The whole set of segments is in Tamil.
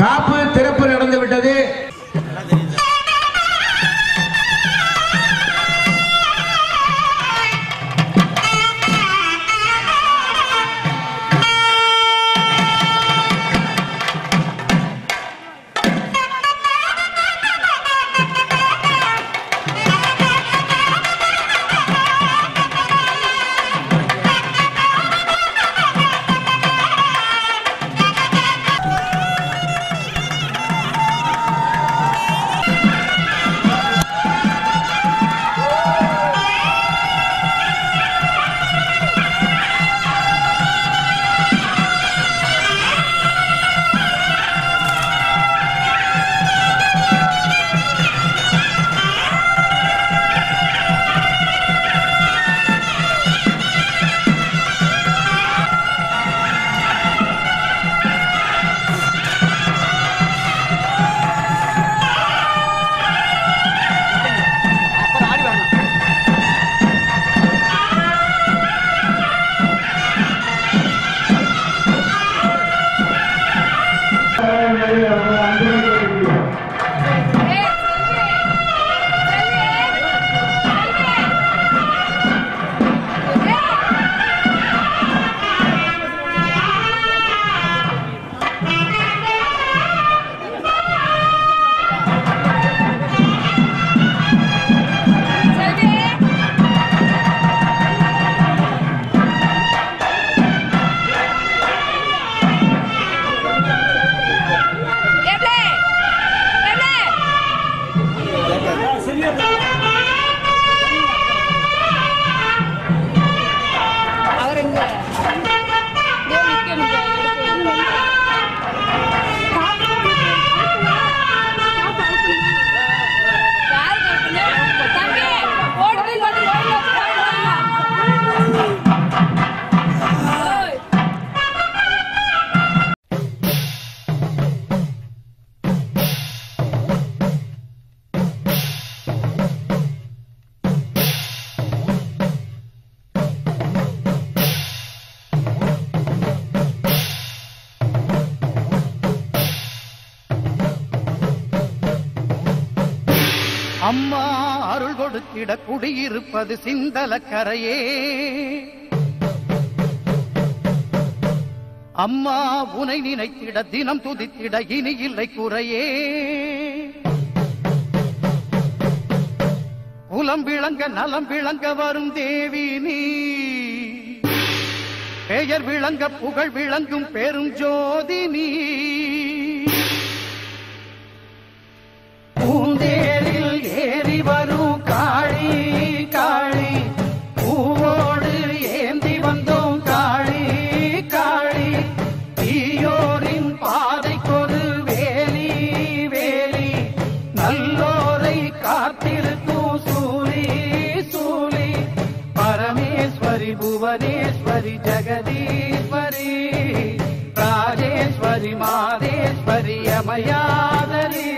காப்பு திறப்பு நடந்து விட்டது. அம்மா அருள் கொடுத்திட குடியிருப்பது சிந்தலக்கரையே. அம்மா உனை நினைத்திட தினம் துதித்திட இனி இல்லை குறையே. குலம் விளங்க நலம் விளங்க வரும் தேவி நீ, பெயர் விளங்க புகழ் விளங்கும் பெரும் ஜோதி நீ. பூந்தேரில் ஏறி வரும் காளி காளி, பூவோடு ஏந்தி வந்தோம் காளி காளி. தீயோரின் பாதைக்கொரு வேலி வேலி, நல்லோரை காத்திருக்கும் சூரி சூரி. பரமேஸ்வரி புவனேஸ்வரி ஜெகதீஸ்வரி, ராஜேஸ்வரி மாதேஸ்வரி அமயாதரி.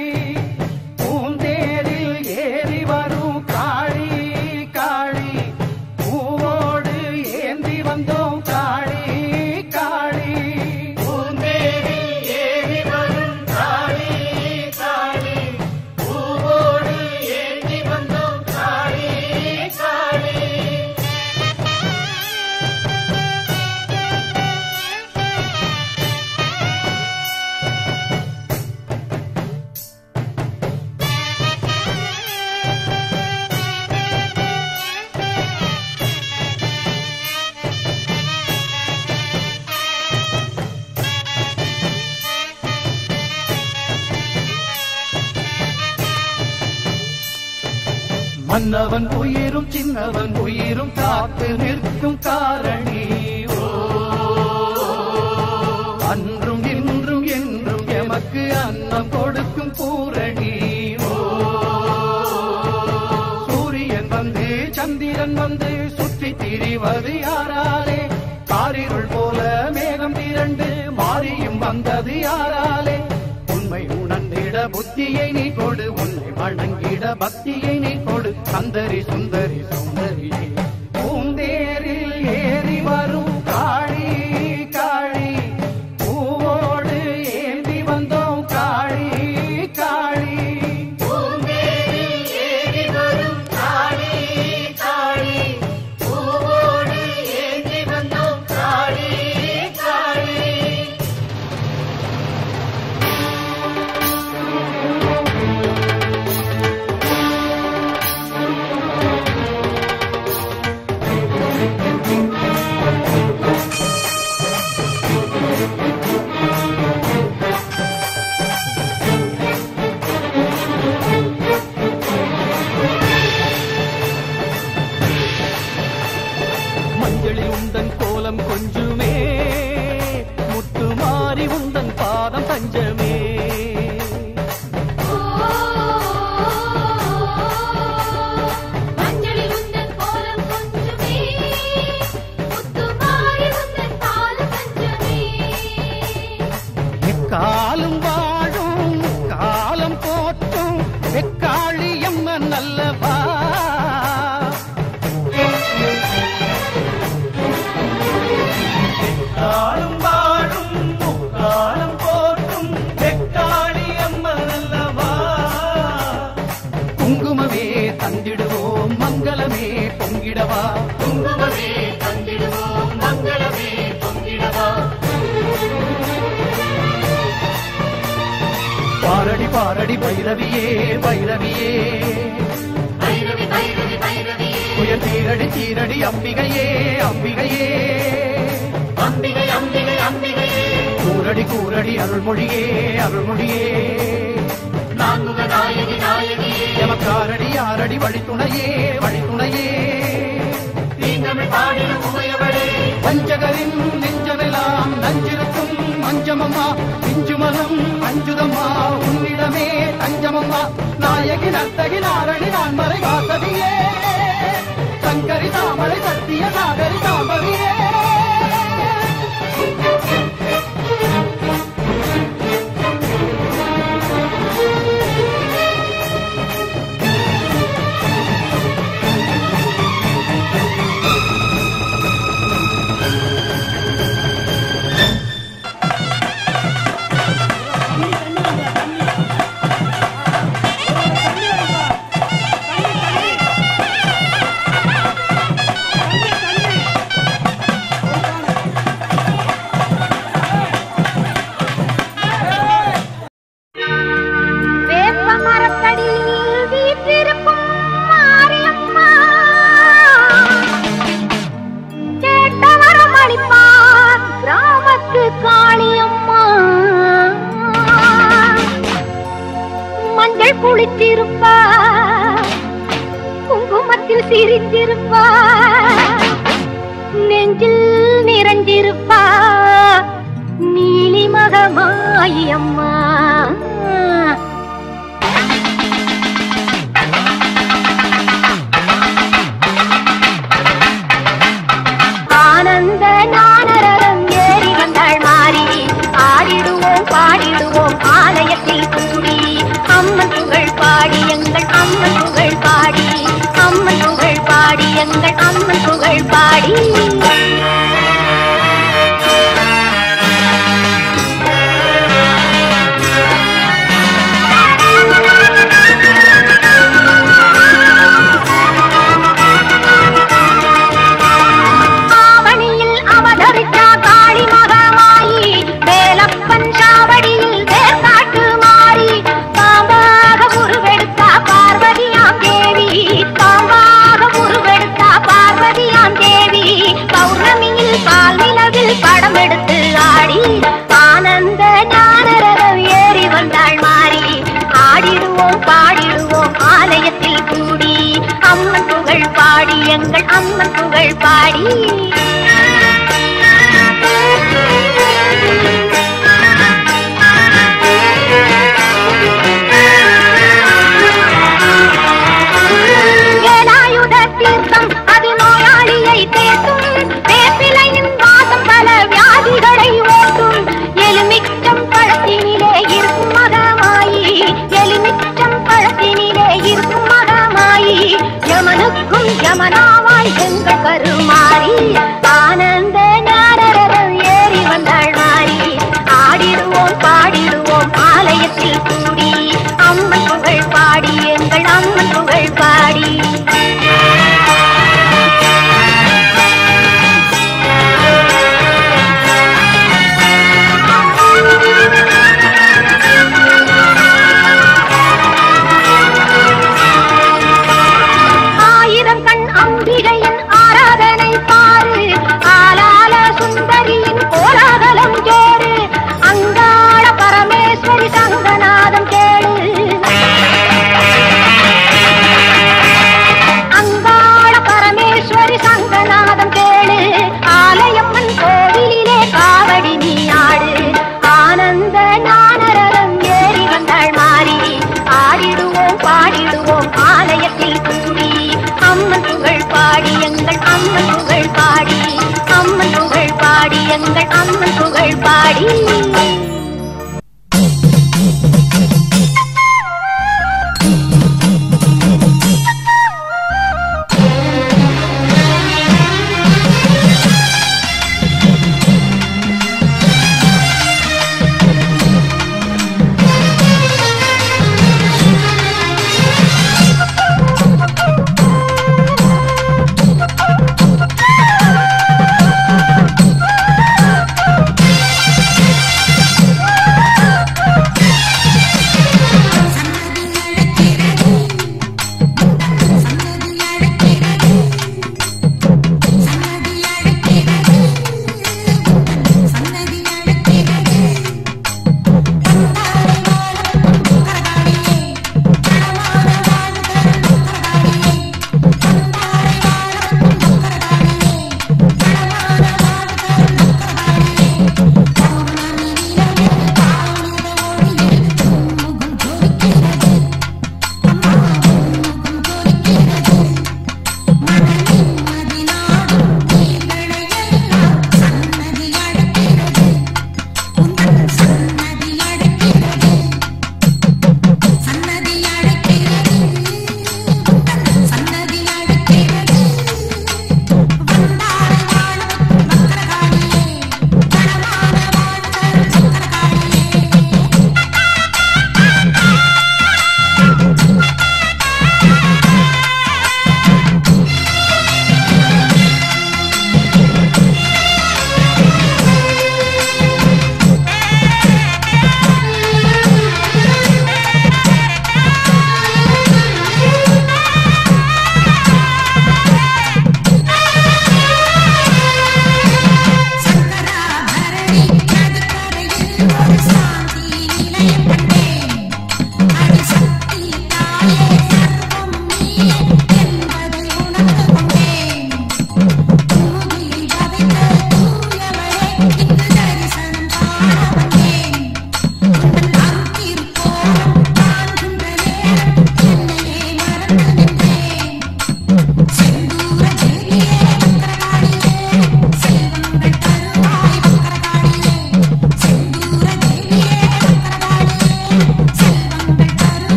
மன்னவன் உயிரும் சின்னவன் உயிரும் காத்து நிற்கும் காரணி. அன்றும் இன்றும் என்றும் எமக்கு அன்னம் கொடுக்கும் பூரணி. சூரியன் வந்து சந்திரன் வந்து சுற்றி திரிவது யாராலே? காரிருள் போல மேகம் திரண்டு மாறியும் வந்தது யாராலே? உண்மை உணர்ந்திட புத்தியை நீ கொடு, உன்னை வணங்கிட பக்தியை நீ கொடு. சந்தரி சுந்தரி சுந்தரியே, பூந்தேரில் ஏறி வரும் காளி காளி, பூவோடு பாரடி பாரடி பைரவியே பைரவியே உயர் தீரடி தீரடி அம்பிகையே அம்பிகையே அம்பிகை அம்பிகை அம்பிகையே கூரடி கூரடி அருள்மொழியே அருள்மொழியே நான்முக நாயகி நாயகியே எமக்காரடி யாரடி வழித்துணையே வழித்துணையே தீங்கமிழ் பாடிடும் உமையவளே பஞ்சகரின் நெஞ்சமெல்லாம் நஞ்சிருக்கும் அஞ்சமம்மா பிஞ்சுமனம் அஞ்சுதம்மா உன்னிடமே தஞ்சமம்மா நாயகி நர்த்தகி நாரணி நான்மறை வாசவியே சங்கரி தாமரை சத்திய சாகரி தாமரியே குளித்திருப்பா குங்குமத்தில் சிரித்திருப்பா நெஞ்சில் நிறைஞ்சிருப்பா நீலி மகமாயி அம்மா ஆனந்த ஞானரதம் ஏறி வந்தாள் மாறி ஆடிடுவோம் பாடிடுவோம் ஆலயத்தில் கூடி அம்மன் புகழ் பாடி எங்கள் அம்மன் புகழ் பாடி அம்மன் புகழ் பாடி எங்கள் அம்மன் புகழ் பாடி படம் எடுத்து ஆடி ஆனந்த ஞானரதம் ஏறி வந்தாள் மாறி ஆடிடுவோம் பாடிடுவோம் ஆலயத்தில் கூடி அம்மன் புகழ் பாடி எங்கள் அம்மன் புகழ் பாடி வேலாயுத தீர்த்தம் அது நோயாளியை தேற்றும் வேப்பிலையின் பல வியாதிகளை ஓட்டும் எலுமிச்சம் பழத்தினிலே இருக்கும் மகமாயி எலுமிச்சம் பழத்தினிலே இருக்கும் மகமாயி யமனுக்கும் யமனாவாய் எங்கள் கருமாறி ஆனந்த ஞானரதம் ஏறி வந்தாள் மாறி ஆடிடுவோம் பாடிடுவோம் ஆலயத்தில் கூடி அம்மன் புகழ் பாடி எங்கள் அம்மன் புகழ் பாடி அம்பிகையின் ஆராதனை பாரு ஆலால சுந்தரியின் கோலாகலம் கேடு அங்காள பரமேஸ்வரி சங்கநாதம் கேடு அங்காள பரமேஸ்வரி சங்கநாதம் கேடு ஆலயம்மன் கோவிலிலே காவடி நீ ஆடு ஆனந்த ஞானரதம் ஏறி வந்தாள் மாறி ஆடிடுவோம் பாடிடுவோம் ஆலயத்தில் கூடி அம்மன் புகழ் பாடி எங்கள் அம்மன் புகழ் பாடி அம்மன் புகழ் பாடி எங்கள் அம்மன் புகழ் பாடி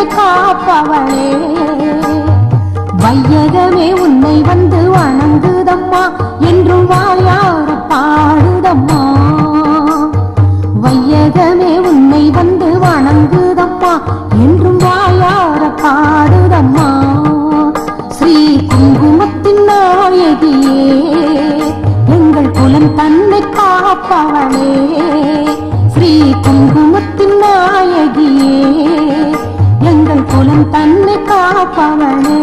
தன்னை காப்பவளே வையகமே உன்னை வந்து வணங்குதம்மா என்றும் வாயார பாடுதம்மா வையகமே உன்னை வந்து வணங்குதம்மா என்றும் வாயார பாடுதம்மா ஸ்ரீ குங்குமத்தின் நாயகியே எங்கள் குலம் தன்னை காப்பவளே ஸ்ரீ குங்குமத்தின் நாயகியே எங்கள் குலம் தன்னை காப்பவளே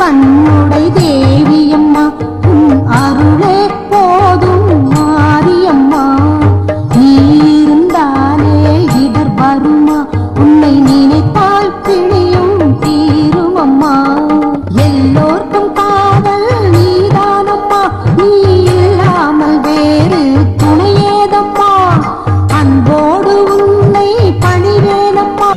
கண்ணுடை தேவியம்மா உன் அருளே போதும் மாரியம்மா நீ இருந்தாலே இடர் வருமா உன்னை நினைத்தால் பிணியும் தீருமம்மா எல்லோர்க்கும் காவல் நீதானம்மா நீ இல்லாமல் வேறு துணையேதம்மா அன்போடு உன்னை பணிவேனம்மா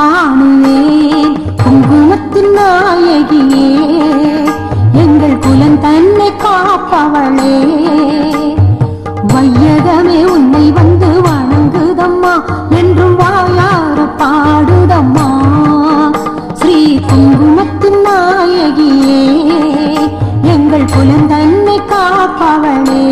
காணுவேன் குங்குமத்தின் நாயகியே எங்கள் குலம் தன்னை காப்பவளே வையகமே உன்னை வந்து வணங்குதம்மா என்றும் வாயார பாடுதம்மா ஸ்ரீ குங்குமத்தின் நாயகியே எங்கள் குலம் தன்னை காப்பவளே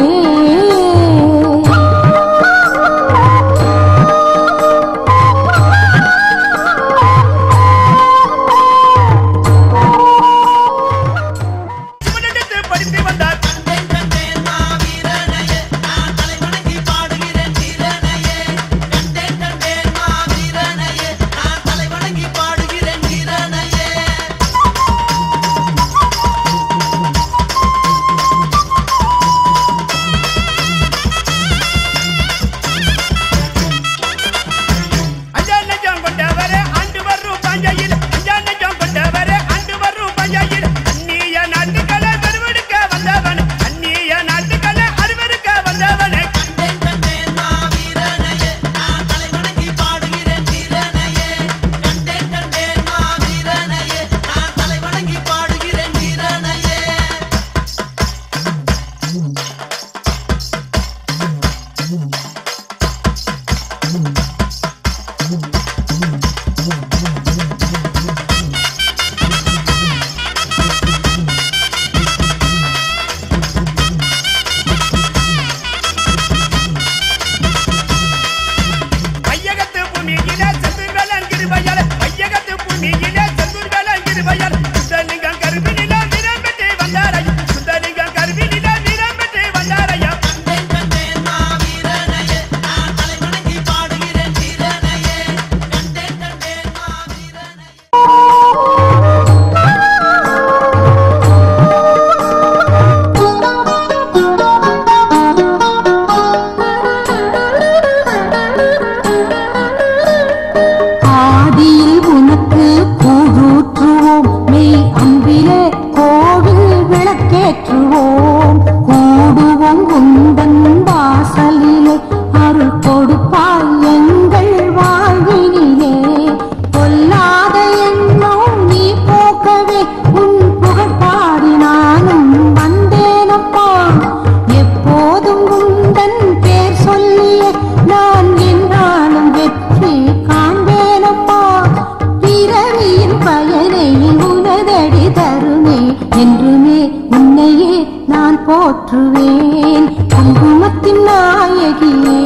போற்றுவேன் குங்குமத்தின் நாயகியே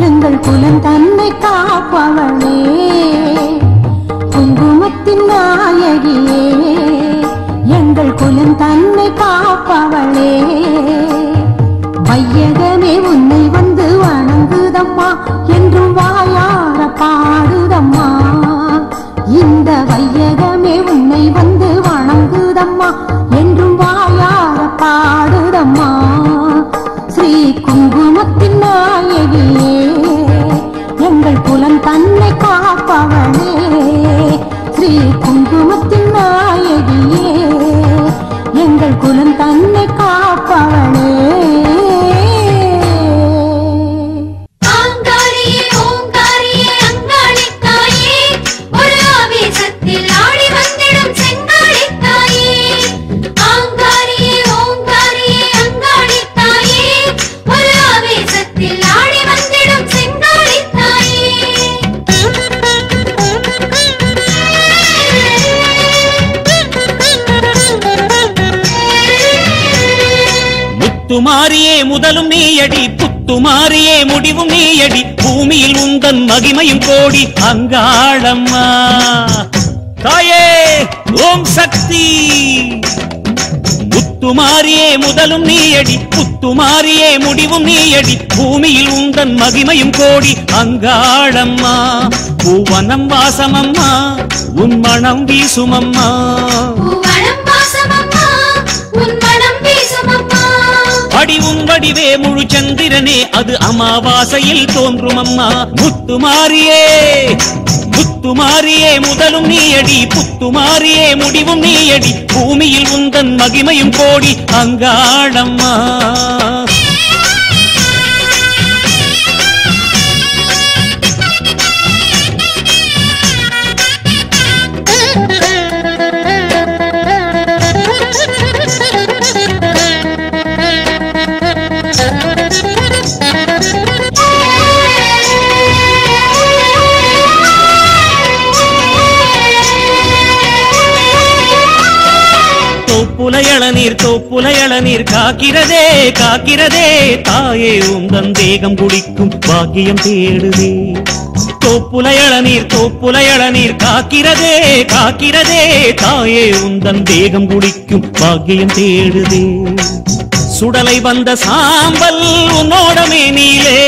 எங்கள் குலம் தன்னை காப்பவளே குங்குமத்தின் நாயகியே எங்கள் குலம் தன்னை காப்பவளே வையகமே உன்னை வந்து வணங்குதம்மா என்றும் வாயார பாடுதம்மா இந்த வையகமே உன்னை வந்து வணங்குதம்மா என்றும் வாயார பாடுதம்மா ஸ்ரீ குங்குமத்தின் நாயகியே எங்கள் குலம் தன்னை காப்பவளே ஸ்ரீ குங்குமத்தின் நாயகியே எங்கள் குலம் தன்னை காப்பவளே முத்துமாரியே முதலும் நீயடி புத்துமாரியே முடிவும் நீயடி பூமியில் உந்தன் மகிமையும் கோடி அங்காளம்மா தாயே ஓம் சக்தி முத்துமாரியே முதலும் நீயடி புத்துமாரியே முடிவும் நீயடி பூமியில் உந்தன் மகிமையும் கோடி அங்காளம்மா பூவனம் வாசமம்மா உன் மனம் வீசுமம்மா அடிவும் வடிவே முழு சந்திரனே அது அமாவாசையில் தோன்றும் அம்மா முத்துமாரியே முத்துமாரியே முதலும் நீயடி புத்துமாரியே முடிவும் நீயடி பூமியில் உந்தன் மகிமையும் கோடி அங்காளம்மா இளநீர் தோப்புல இளநீர் காக்கிறதே காக்கிறதே தாயே உந்தன் தேகம் குடிக்கும் பாக்கியம் தேடுதே தோப்புல இளநீர் காக்கிறதே காக்கிறதே தாயே உந்தன் தேகம் குடிக்கும் பாக்கியம் தேடுதே சுடலை வந்த சாம்பல் உன்னோடமே நீலே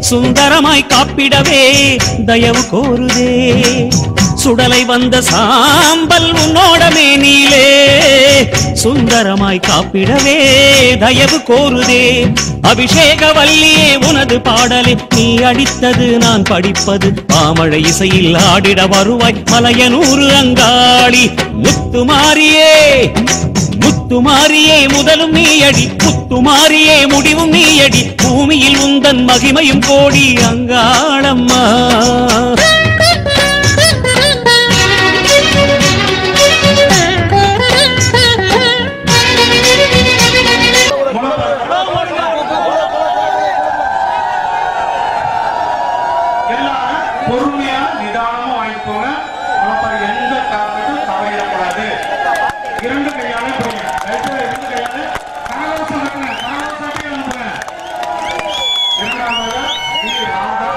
சுந்தரமாய் காப்பிடவே தயவு கோருதே சுடலை வந்த சாம்பல் உன்னோடமே நீலே சுந்தரமாய் காப்பிடவே தயவு கோருதே அபிஷேக வல்லியே உனது பாடலே நீ அடித்தது நான் படிப்பது பாமழை இசையில் ஆடிட வருவாய் மலையனூறு அங்காளி முத்துமாரியே முத்துமாரியே முதலும் நீயடி முத்துமாரியே முடிவும் நீயடி பூமியில் உந்தன் மகிமையும் கோடி அங்காளம்மா பொறுமையா நிதானமா வாங்கிக்கோங்க. எந்த காரணத்தும் தவறிடக்கூடாது. இரண்டு கையால இரண்டு கையால கனகவசம் அனுப்புங்க. இரண்டாவதாக ராதா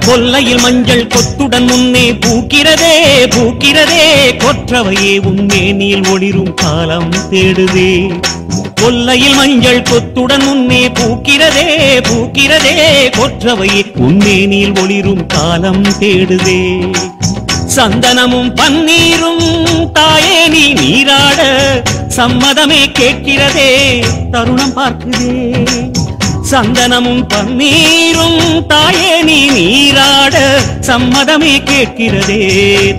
கொல்லையில் மஞ்சள் கொத்துடன் முன்னே பூக்கிறதே பூக்கிறதே கொற்றவையே உன்னே நீல் ஒளிரும் காலம் தேடுதே கொல்லையில் மஞ்சள் கொத்துடன் முன்னே பூக்கிறதே பூக்கிறதே கொற்றவையே உன்னே நீல் ஒளிரும் காலம் தேடுதே சந்தனமும் பன்னீரும் தாயே நீ நீராட சம்மதமே கேட்கிறதே தருணம் பார்க்குதே சந்தனமும் பன்னீரும் தாயே நீ நீராட சம்மதமே கேட்கிறதே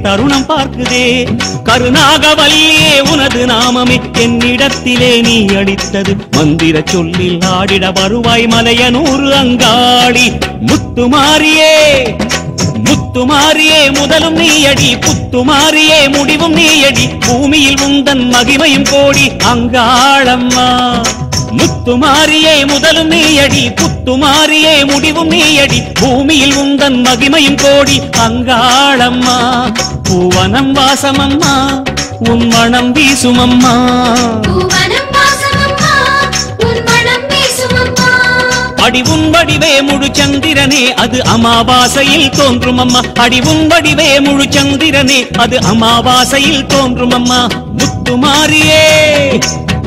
தருணம் பார்க்குதே கருணாகவல்லியே உனது நாமமே என்னிடத்திலே நீ அடித்தது மந்திர சொல்லில் ஆடிட வருவாய் மலையனூறு அங்காளி முத்துமாரியே முத்துமாரியே முதலும் நீயடி புத்துமாரியே முடிவும் நீயடி பூமியில் உந்தன் மகிமையும் கோடி அங்காளம்மா முத்துமாரியே முதலும் நீயடி புத்துமாரியே முடிவும் நீயடி பூமியில் உந்தன் மகிமையும் கோடி அங்காளம்மா பூவனம் வாசமம்மா உன் மனம் வீசுமம்மா அடிவுன் வடிவே முழு சந்திரனே அது அமாவாசையில் தோன்றும் அம்மா அடிவுன் வடிவே முழு சந்திரனே அது அமாவாசையில் தோன்றும் அம்மா முத்துமாரியே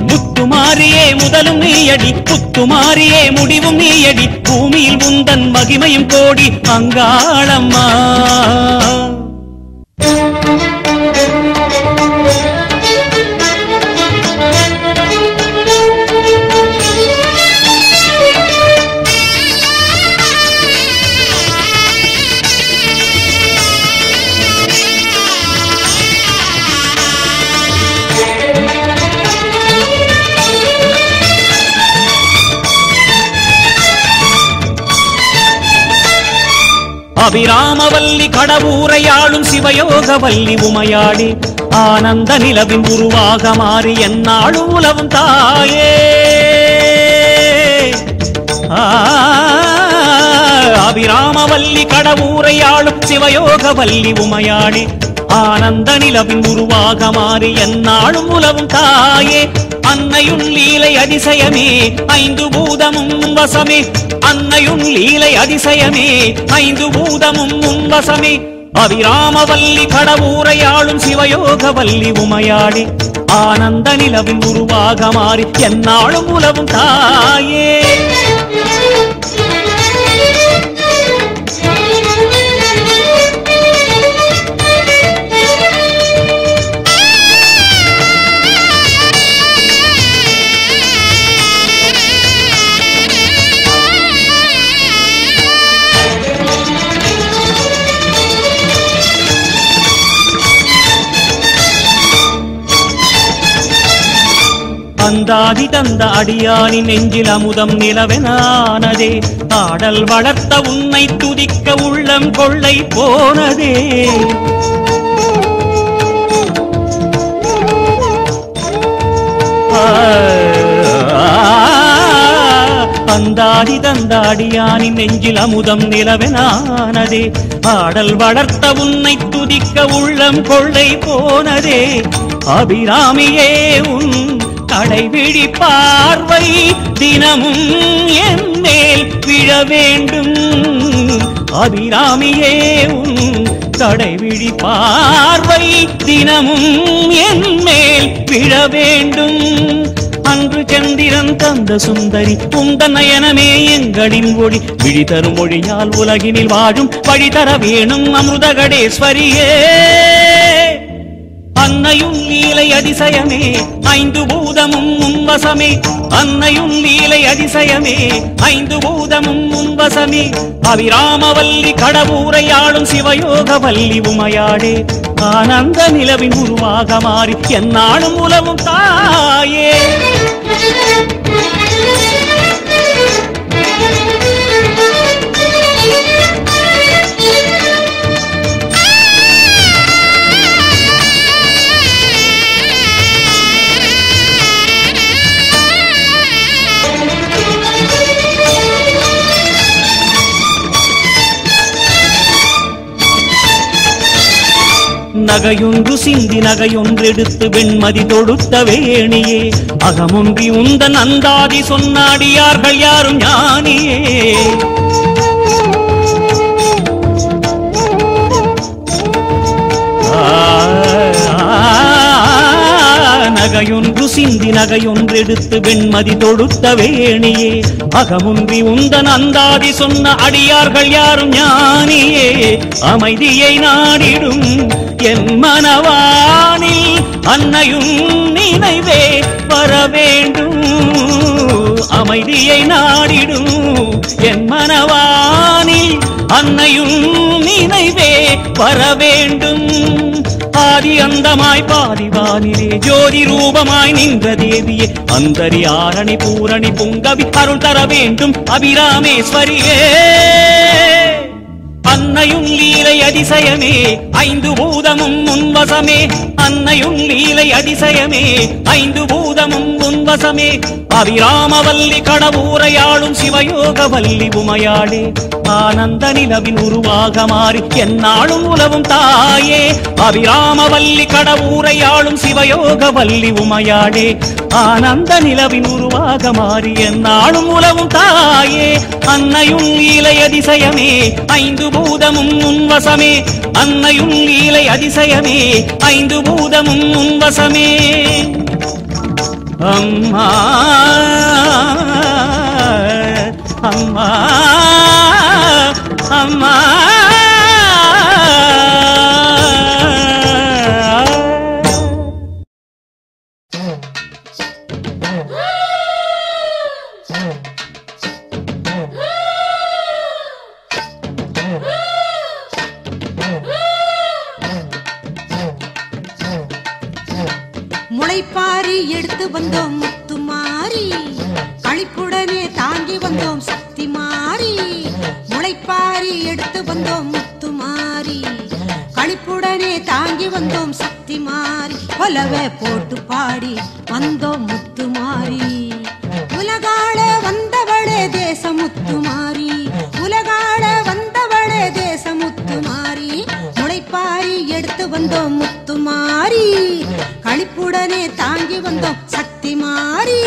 முத்துமாரியே முதலும் நீயடி புத்துமாரியே முடிவும் நீயடி பூமியில் உந்தன் மகிமையும் கோடி அங்காளம்மா அபிராமவல்லி கடவுரையாளும் சிவயோகவல்லி உமையாடி ஆனந்த நிலவின் உருவாக மாறி என்னாலும் உலவும் தாயே அபிராமவல்லி கடவுரையாளும் சிவயோகவல்லி உமையாடி ஆனந்த நிலவின் உருவாக மாறி என்னாலும் உலவும் தாயே அன்னையுன் லீலை அதிசயமே ஐந்து பூதமும் வசமே அன்னையுன் லீலை அதிசயமே ஐந்து பூதமும் வசமே அபிராமவல்லி கடவுரையாளும் சிவயோகவல்லி உமையாடி ஆனந்த நிலவின் உருவாக மாறி என்னாலும் உலவும் தாயே அந்தாதி தந்த அடியானின் நெஞ்சில் அமுதம் நிலவெனானதே ஆடல் வளர்த்த உன்னை துதிக்க உள்ளம் கொள்ளை போனதே அந்தாதி தந்த அடியானின் நெஞ்சில் அமுதம் நிலவெனானதே ஆடல் வளர்த்த உன்னை துதிக்க உள்ளம் கொள்ளை போனதே அபிராமியே உன் கடைவிழி பார்வை தினமும் என் மேல் விழ வேண்டும் அபிராமியே உன் கடைவிழி பார்வை தினமும் என் மேல் விழ வேண்டும் அன்று சந்திரன் தந்த சுந்தரி உந்த நயனமே எங்களின் ஒளி விழி தரும் மொழியால் உலகினில் வாழும் வழி தர வேணும் அமிர்தகடேஸ்வரியே அன்னையும் லீலை அதிசயமே ஐந்து பூதமும் உன்வசமே அன்னையும் லீலை அதிசயமே ஐந்து பூதமும் உன்வசமே அபிராமவல்லி கடவுரை ஆளும் சிவயோகவல்லி உமையாடே ஆனந்த நிலவின் உருவாக மாறி எந்நாளும் உலவும் தாயே நகையொன்று சிந்தி நகையொன்றெடுத்து வெண்மதி தொடுத்த வேணியே அகமொன்றி உந்தன் அந்தாதி சொன்னாடியார்கள் யாரும் ஞானியே நகையொன்று சிந்தி நகையொன்றெடுத்து வெண்மதி தொடுத்த வேணியே அகமொன்றி உந்தன் அந்தாதி சொன்ன அடியார்கள் யாரும் ஞானியே அமைதியை நாடிடும் என் மனவானில் அன்னையும் நினைவே வர வேண்டும் அமைதியை நாடிடும் என் மனவானில் அன்னையும் நினைவே வர வேண்டும் ஆதி அந்தமாய் பாதிவானிலே ஜோதி ரூபமாய் நின்ற தேவியே அந்தரி ஆரணி பூரணி புங்கவி அருள் தர வேண்டும் அபிராமேஸ்வரியே அன்னையும் லீலை அதிசயமே ஐந்து பூதமும் உன்வசமே அன்னையும் லீலை அதிசயமே ஐந்து பூதமும் உன்வசமே அபிராமவல்லி கடவுரையாளும் சிவயோகவல்லி உமையாளே ஆனந்த நிலவின் உருவாக மாறி எந்நாளும் உலவும் தாயே அபிராமவல்லி கடவுரையாளும் சிவயோகவல்லி உமையாளே ஆனந்த நிலவின் உருவாக மாறி எந்நாளும் உலவும் தாயே அன்னையும் லீலை அதிசயமே ஐந்து பூதமும் உன்வசமே அன்னையும் லீலை அதிசயமே ஐந்து பூதமும் உன்வசமே அம்மா அம்மா அம்மா முளைப்பாரி எடுத்து வந்தோம் முத்துமாரி களிப்புடனே தாங்கி வந்தோம் சக்தி மாறி முளைப்பாரி எடுத்து வந்தோம் முத்துமாரி களிப்புடனே தாங்கி வந்தோம் சக்தி மாறி கொலவே போட்டு பாடி வந்தோம் முத்துமாரி உலகாள வந்தவளே தேச முத்துமாரி உலகாள வந்தவளே தேச முத்துமாரி முளைப்பாரி எடுத்து வந்தோம் முத்துமாரி களிப்புடனே தாங்கி வந்தோம் சக்தி மாறி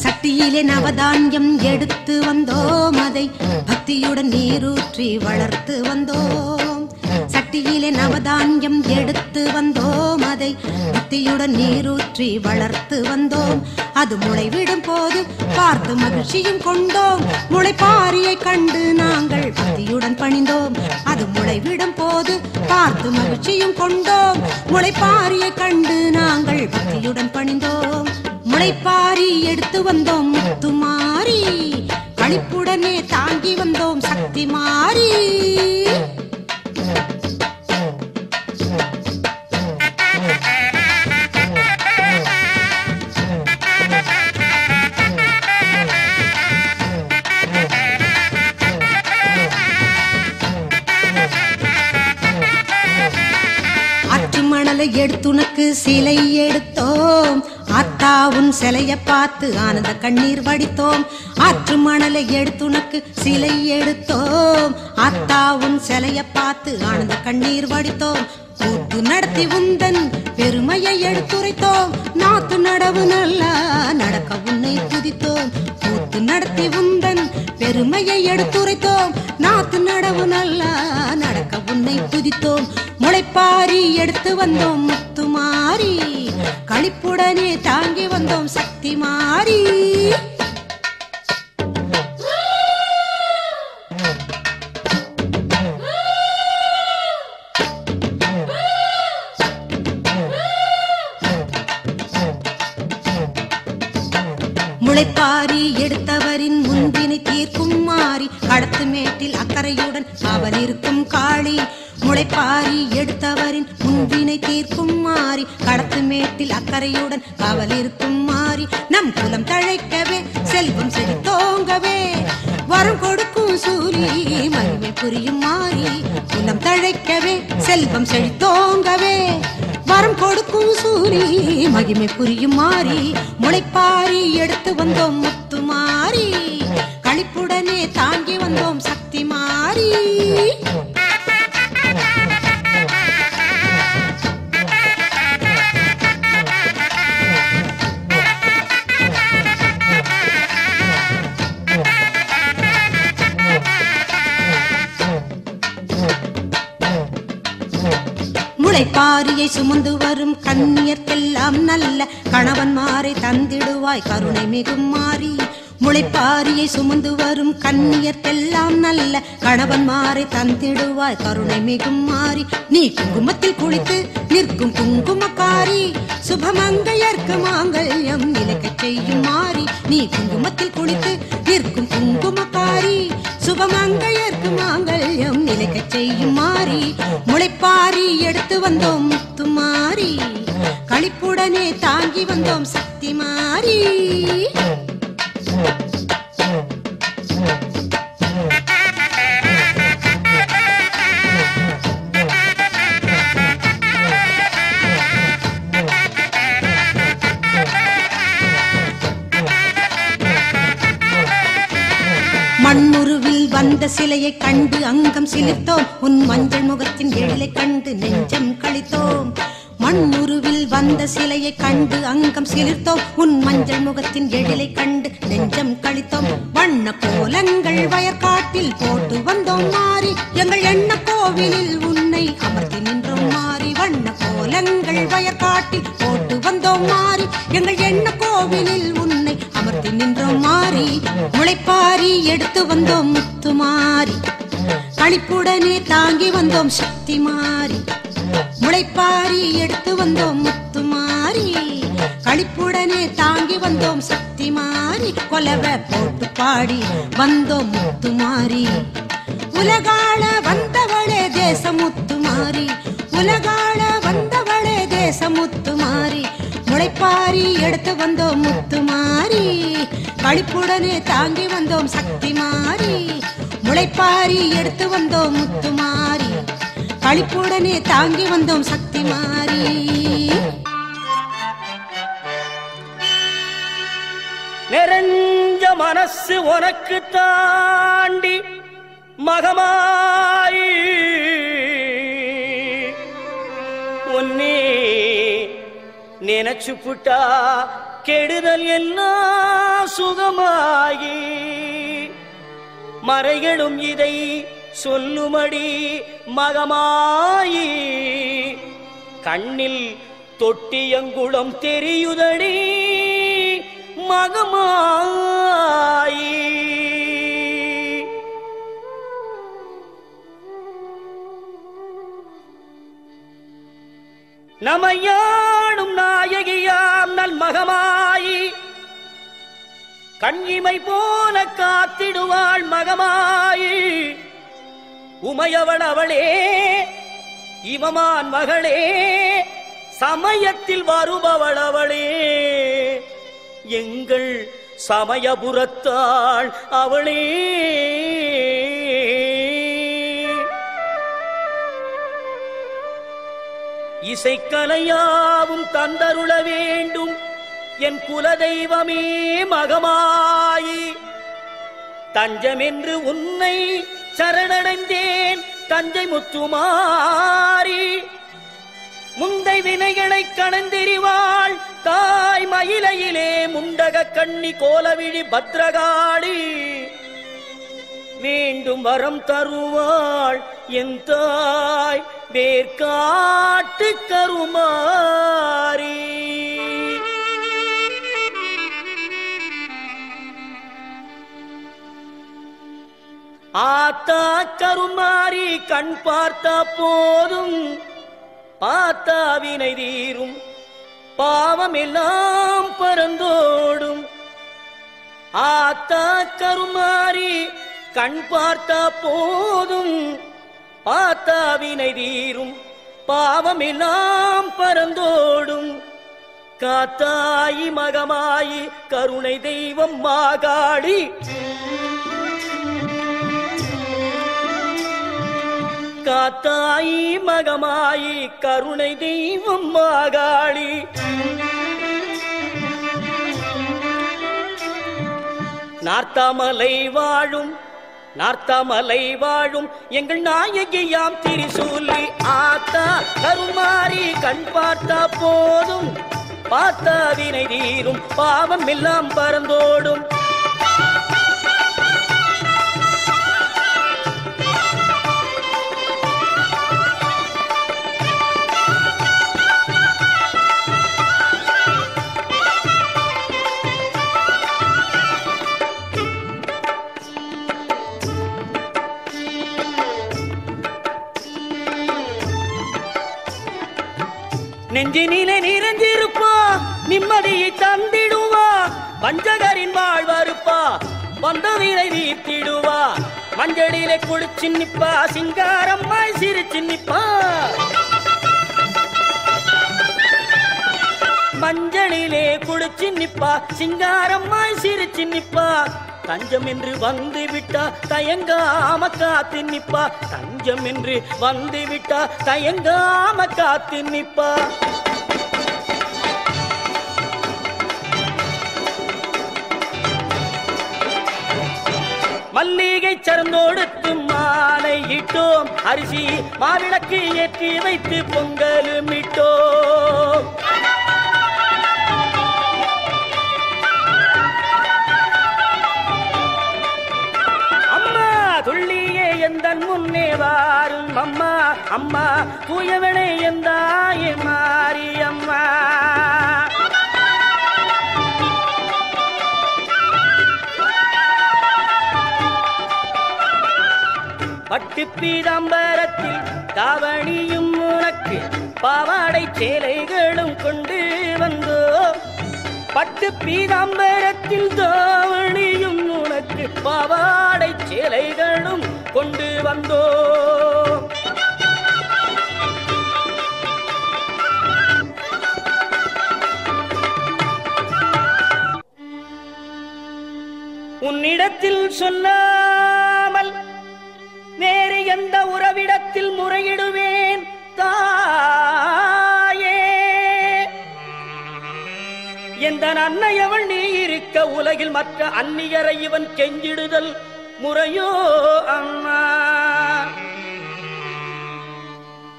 சட்டியிலே நவதானியம் எடுத்து வந்தோம் அதை பக்தியுடன் நீரூற்றி வளர்த்து வந்தோம் சட்டியிலே நவதானியம் எடுத்து வந்தோம், அதை புத்தியுடன் நீரூற்றி வளர்த்து வந்தோம். அது முளைவிடும் போது பார்த்து மகிழ்ச்சியும் கொண்டோம். முளைப்பாரியை கண்டு நாங்கள் பக்தியுடன் பணிந்தோம். அது முளைவிடும் போது பார்த்து மகிழ்ச்சியும் கொண்டோம். முளைப்பாரியை கண்டு நாங்கள் பக்தியுடன் பணிந்தோம். முளைப்பாரி எடுத்து வந்தோம் முத்துமாரி, களிப்புடனே தாங்கி வந்தோம் சக்தி மாறி. மணலை எடுத்துனக்கு சிலை எடுத்தோம், ஆத்தாவுன் சிலைய பார்த்து ஆனந்த கண்ணீர் வடித்தோம். ஆற்று மணலை எடுத்துனக்கு சிலை எடுத்தோம், ஆத்தாவுன் சிலைய பார்த்து ஆனந்த கண்ணீர் வடித்தோம். கூத்து நடத்தி உந்தன் பெருமையை எடுத்துரைத்தோம், நாத்து நடவு நல்லா நடக்க உன்னை துதித்தோம். கூத்து நடத்தி உந்தன் பெருமையை எடுத்துரைத்தோம், நாத்து நடவு நல்லா நடக்க உன்னை துதித்தோம். முளைப்பாரி எடுத்து வந்தோம் முத்துமாரி, களிப்புடனே தாங்கி வந்தோம் சக்தி மாறி. முளைப்பாரி எடுத்தவரின் முன்பினை தீர்க்கும் மாறி, கடத்து மேட்டில் அக்கறையுடன் அவன் இருக்கும் காளி. முளைப்பாரி எடுத்தவரின் முன்பினை தீர்க்கும் மாறி, கடத்து மேட்டில் அக்கறையுடன் அவள் இருக்கும் மாறி. நம் குலம் தழைக்கவே செல்வம் செழித்தோங்கவே வரம் கொடுக்கும் சூரி, மகிமை புரியும் மாறி. குலம் தழைக்கவே செல்வம் செழித்தோங்கவே வரம் கொடுக்கும் சூரி, மகிமை புரியும் மாறி. முளைப்பாரி எடுத்து வந்தோம் முத்துமாரி, களிப்புடனே தாங்கி வந்தோம் சக்தி மாறி. முளைப்பாரியை சுமந்து வரும் கன்னியர்க்கெல்லாம் நல்ல கணவன்மாரை தந்திடுவாய் கருணை மிகும் மாறி. முளைப்பாரியை சுமந்து வரும் கன்னியர்க்கெல்லாம் நல்ல கணவன்மாரை தந்திடுவாய் கருணை மிகும் மாறி. நீ குங்குமத்தில் குளித்து நிற்கும் குங்குமக்காரி, சுபமங்கையர்க்கு மாங்கல்யம் நிலைக்கச் செய்யும் மாறி. நீ குங்குமத்தில் குளித்து நிற்கும் குங்குமக்காரி, சுபமங்கையர்க்கு மாங்கல்யம் நிலைக்கச் செய்யும் மாறி. முளைப்பாரி எடுத்து வந்தோம் முத்துமாரி, களிப்புடனே தாங்கி வந்தோம் சக்தி மாறி. மண்ணுருவில் வந்த சிலையை கண்டு அங்கம் சிலிர்த்தோம், உன் மஞ்சள் முகத்தின் எழிலை கண்டு நெஞ்சம் கழித்தோம். மண்ணுருவில் வந்த சிலையை கண்டு அங்கம் சிலிர்த்தோம், உன் மஞ்சள் முகத்தின் எழிலை கண்டு நெஞ்சம் கழித்தோம். வண்ண கோலங்கள் வயற்காட்டில் போட்டு வந்தோம் மாறி, எங்கள் எண்ண கோவிலில் உன்னை அமர்த்தி நின்றோம் மாறி. வண்ண கோலங்கள் வயற்காட்டில் போட்டு வந்தோம் மாறி, எங்கள் எண்ண கோவிலில் உன்னை அமர்த்தி நின்றோம் மாறி. முளைப்பாரி எடுத்து வந்தோம் முத்துமாரி, களிப்புடனே தாங்கி வந்தோம் சக்தி மாறி. முளைப்பாரி எடுத்து வந்தோம் முத்துமாரி, களிப்புடனே தாங்கி வந்தோம் சக்தி மாறி. கொலவ போட்டு பாடி வந்தோம் முத்துமாரி, உலகாள வந்தவளே தேசமுத்துமாரி. உலகாள வந்தவளே தேசமுத்துமாரி, முளைப்பாரி எடுத்து வந்தோம் முத்துமாரி, களிப்புடனே தாங்கி வந்தோம் சக்தி மாறி. முளைப்பாரி எடுத்து வந்தோம் முத்துமாரி, களிப்புடனே தாங்கி வந்தோம் சக்தி மாறி. நிறைஞ்ச மனசு உனக்கு தாண்டி மகமாயி, உன்னே நினைச்சு புட்டா கெடுதல் எல்லாம் சுகமாகி, மறைகளும் இதை சொல்லுமடி மகமாயி கண்ணில் தொட்டியங்குளம் தெரியுதடி மகமாயி. நமையாடும் நாயகியாம் நல் மகமாயி கண்ணிமை போல காத்திடுவாள் மகமாயி. உமையவள் அவளே இமமான் மகளே சமயத்தில் வருபவள் அவளே எங்கள் சமயபுரத்தாள் அவளே. இசைக்கலையாவும் தந்தருள வேண்டும் என் குலதெய்வமே மகமாயி. தஞ்சமென்று உன்னை சரணடைந்தேன் தஞ்சை முத்துமாரி. முந்தை வினைகளை கணந்தெறிவாள் தாய் மயிலையிலே முண்டக கண்ணி கோலவிழி பத்ரகாளி. வேண்டும் வரம் தருவாள் என் தாய் வேர்காட்டு கருமாரி. ஆத்தா கருமாரி கண் பார்த்தா போதும் பார்த்தா வினை தீரும் பாவம் எல்லாம் பறந்தோடும். ஆத்தா கருமாரி கண் பார்த்தா போதும் பார்த்தா வினை தீரும் பாவம் எல்லாம் பறந்தோடும். காத்தாயி மகமாயி கருணை தெய்வம் மாகாளி. காத்தாயி மகமாயி கருணை தெய்வம் மாகாளி. நார்த்தாமலை வாழும் எங்கள் நாயகியாம் திரிசூலி. ஆத்தா கருமாரி கண் பார்த்தா போதும் பார்த்தா வினை தீரும் பாவம் எல்லாம் பறந்தோடும். நெஞ்சினிலே நிறைஞ்சிருப்பா நிம்மதியை தந்திடுவா. பஞ்சகரின் வாழ்வருப்பா வந்த வீரை வீர்த்திடுவா. மஞ்சளிலே குளிச்சு நிப்பா சிங்காரம்மாய் சிரிச்சு நிப்பா. மஞ்சளிலே குளிச்சு நிப்பா சிங்காரம்மாய் சிரிச்சு நிப்பா. தஞ்சம் என்று வந்து விட்டா தயங்காம காத்து நிப்பா. தஞ்சம் என்று வந்து விட்டா தயங்காம காத்து நிப்பா. மல்லிகை சரந்தோடுத்து மாலை இட்டோம் அரிசி மாவிளக்கு ஏற்றி வைத்து பொங்கலும் இட்டோம். துள்ளியே எந்தன் முன்னே வாரும் அம்மா அம்மா தூயவனே எந்தாயே மாறி அம்மா. பட்டு பீதாம்பரத்தில் தாவணியும் உனக்கு பாவாடை சேலைகளும் கொண்டு வந்தோ. பட்டு பீதாம்பரத்தில் தாவணியும் உனக்கு பாவாடை சேலைகளும் கொண்டு வந்தோ. உன்னிடத்தில் சொல்லாமல் வேறு எந்த உறவிடத்தில் முறையிடுவேன் தாயே. எந்த அன்னையவள் நீ இருக்க உலகில் மற்ற அந்நியரை இவன் கெஞ்சிடுதல் முறையோ அம்மா.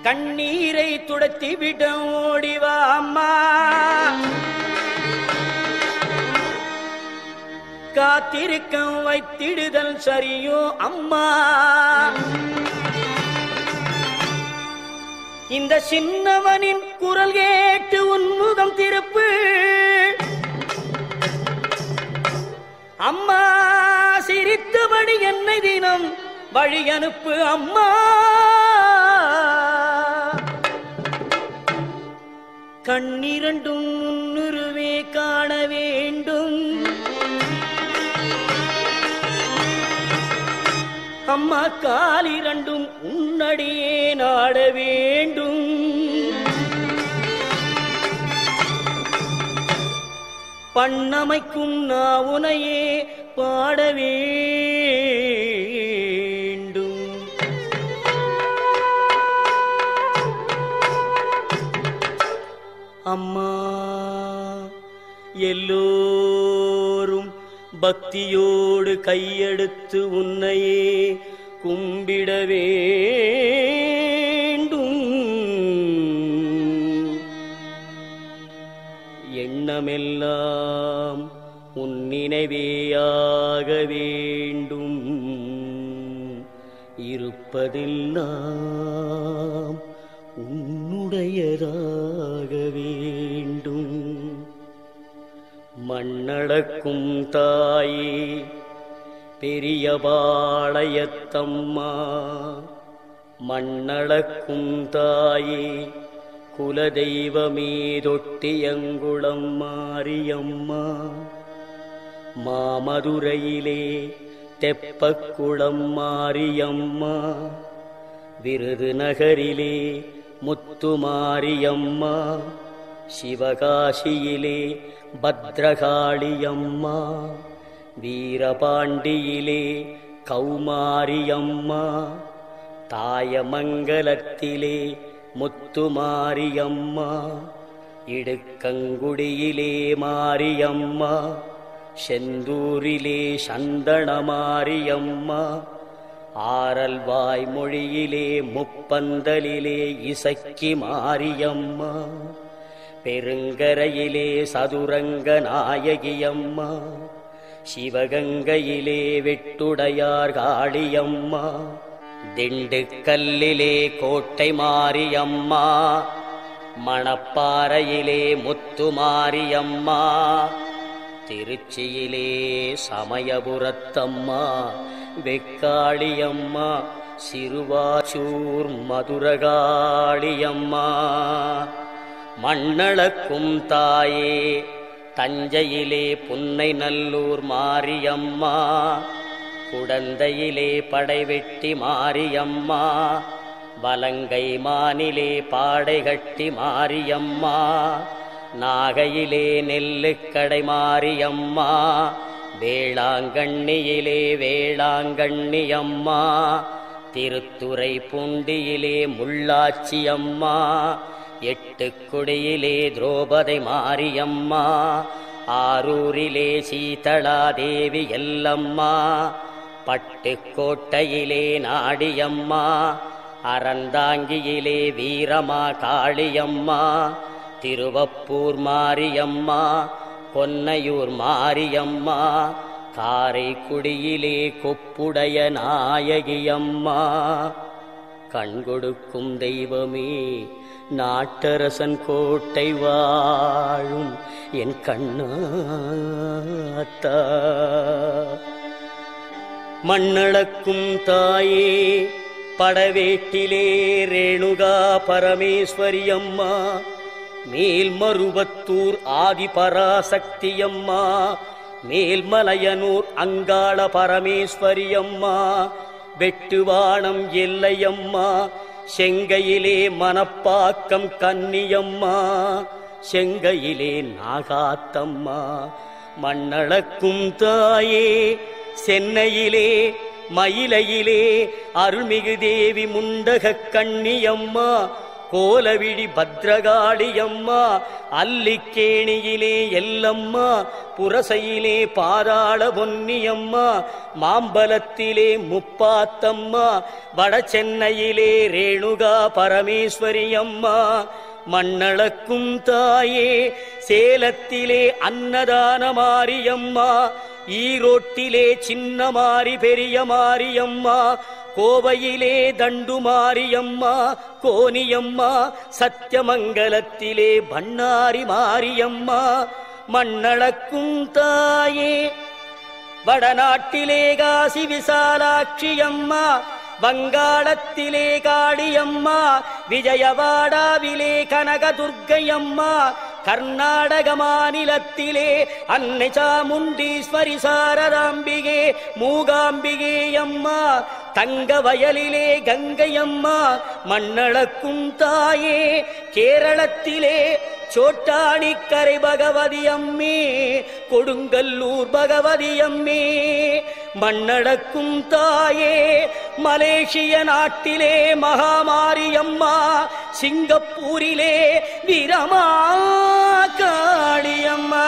கண்ணீரை துடைத்து விட ஓடிவா அம்மா. காத்திருக்க வைத்திடுதல் சரியோ அம்மா? இந்த சின்னவனின் குரல் கேட்டு உன்முகம் திருப்பு அம்மா. சிரித்தபடி என்னை தினம் வழி அனுப்பு அம்மா. கண்ணிரண்டும் முன்னுருவே காண வேண்டும் அம்மா. காலிரண்டும் உன்னடியே நாட வேண்டும். பண்ணமைக்கும் நாவுனையே பாட வேண்டும். அம்மா எல்லோரும் பக்தியோடு கையெடுத்து உன்னையே கும்பிட வேண்டும். எண்ணமெல்லாம் உன் நினைவேயாக வேண்டும். இருப்பதெல்லாம் உன்னுடையதாக வேண்டும். மண்ணளக்கும் தாயே பெரிய பாளையத்தம்மா, மண்ணளக்கும் தாயே குலதெய்வமே தொட்டியங்குளம் மாரியம்மா. மாமதுரையிலே தெப்பக்குளம் மாரியம்மா, விருதுநகரிலே முத்துமாரியம்மா, சிவகாசியிலே பத்ரகாளியம்மா, வீரபாண்டியிலே கௌமாரியம்மா, தாயமங்கலத்திலே முத்துமாரியம்மா, இடுக்கங்குடியிலே மாரியம்மா, செந்தூரிலே சந்தனமாரியம்மா, ஆரல்வாய் மொழியிலே முப்பந்தலிலே இசக்கி மாரியம்மா, பெருங்கரையிலே சதுரங்க நாயகியம்மா, சிவகங்கையிலே வெட்டுடையார் காளியம்மா, திண்டுக்கல்லிலே கோட்டை மாரியம்மா, மணப்பாறையிலே முத்துமாரியம்மா, திருச்சியிலே சமயபுரத்தம்மா வெக்காளியம்மா, சிறுவாச்சூர் மதுரகாளியம்மா. மண்ணளக்கும் தாயே தஞ்சையிலே புன்னை நல்லூர் மாரியம்மா, குடந்தையிலே படைவெட்டி மாரியம்மா, வலங்கை மானிலே பாடைகட்டி மாரியம்மா, நாகையிலே நெல்லுக்கடை மாரியம்மா, வேளாங்கண்ணியிலே வேளாங்கண்ணியம்மா, திருத்துறை பூண்டியிலே முள்ளாச்சியம்மா, எட்டுக்குடியிலே திரௌபதி மாரியம்மா, ஆரூரிலே சீதளாதேவி எல்லம்மா, பட்டுக்கோட்டையிலே நாடியம்மா, அறந்தாங்கியிலே வீரமா காளியம்மா, திருவப்பூர் மாரியம்மா, கொன்னையூர் மாரியம்மா, காரைக்குடியிலே கொப்புடைய நாயகியம்மா. கண்கொடுக்கும் தெய்வமே நாட்டரசன் கோட்டை வாழும் என் கண்ணாத்தா. மண்ணளக்கும் தாயே படவேட்டிலே ரேணுகா பரமேஸ்வரியம்மா, மேல்மருவத்தூர் ஆதிபராசக்தியம்மா, மேல்மலையனூர் அங்காள பரமேஸ்வரியம்மா, வெட்டுவானம் எல்லையம்மா, செங்கையிலே மணப்பாக்கம் கன்னியம்மா, செங்கையிலே நாகாத்தம்மா. மண்ணளக்கும் தாயே சென்னையிலே மயிலையிலே அருள்மிகு தேவி முண்டக கண்ணியம்மா, கோலவிடி பத்ரகாளியம்மா, அல்லிக்கேணியிலே எல்லம்மா, புரசையிலே பாதாள பொன்னியம்மா, மாம்பலத்திலே முப்பாத்தம்மா, வடசென்னையிலே ரேணுகா பரமேஸ்வரியம்மா. மண்ணளக்கும் தாயே சேலத்திலே அன்னதான மாரியம்மா, ஈரோட்டிலே சின்ன மாரி பெரிய மாரியம்மா, கோவையிலே தண்டு மாரியம்மா கோனியம்மா, சத்தியமங்கலத்திலே பண்ணாரி மாரியம்மா மண்ணளக்கும் தாயே, வடநாட்டிலே காசி விசாலாட்சி அம்மா, வங்காளத்திலே காளியம்மா, விஜயவாடாவிலே கனகதுர்க்கையம்மா, கர்நாடக மாநிலத்திலே அன்னை சாமுண்டீஸ்வரி சாரதாம்பிகே மூகாம்பிகே அம்மா, தங்க வயலிலே கங்கையம்மா மண்ணளக்கும் தாயே, கேரளத்திலே சோட்டாணிக்கரை பகவதி அம்மே, கொடுங்கல்லூர் பகவதி அம்மே மண்ணடக்கும் தாயே, மலேசிய நாட்டிலே மகாமாரியம்மா, சிங்கப்பூரிலே வீரமா காளியம்மா.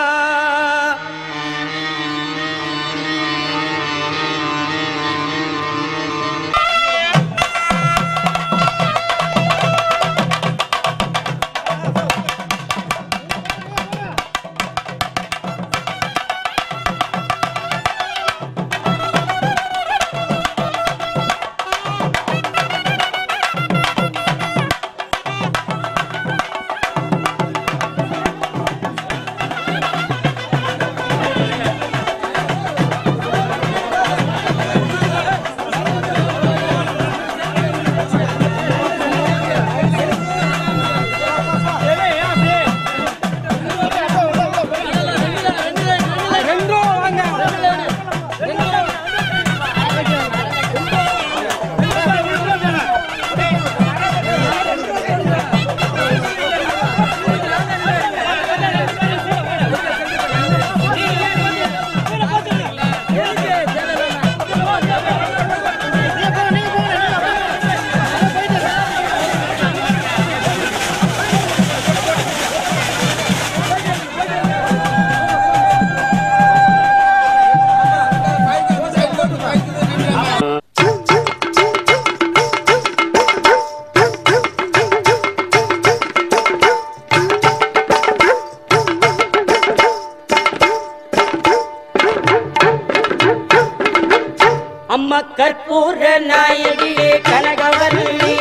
அம்மா கற்பூர நாயகியே கனகவல்லி,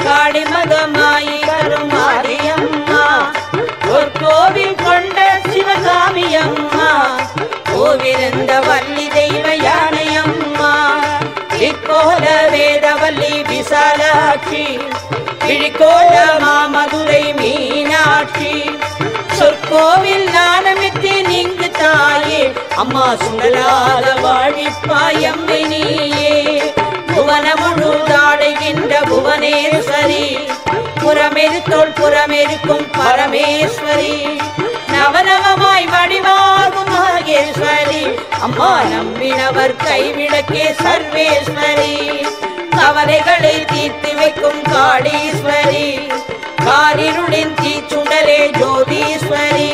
காளிமகமாயி கருமாரியம்மா, ஒரு கோவில் கொண்ட சிவகாமி அம்மா, கோவிலிருந்த வள்ளி தெய்வ யானையம்மா, இக்கோல வேதவல்லி விசாலாட்சி, கிழிக்கோல மாமதுரை மீனாட்சி, சொற்கோவில் நாணமிட்டு நீங்கு தாயே, அம்மா சுடலாத வாழிப்பாயம்மை நீயே, புவன முழுதாடுகின்ற புவனேஸ்வரி, புறமெருத்தோள் புறமெருக்கும் பரமேஸ்வரி, நவநவமாய் வடிவாகும் மகேஸ்வரி, அம்மா நம்பினவர் கைவிளக்கே சர்வேஸ்வரி, கவலைகளை தீர்த்து வைக்கும் காளீஸ்வரி, காரிருளின் தீச்சுடலே ஜோதீஸ்வரி,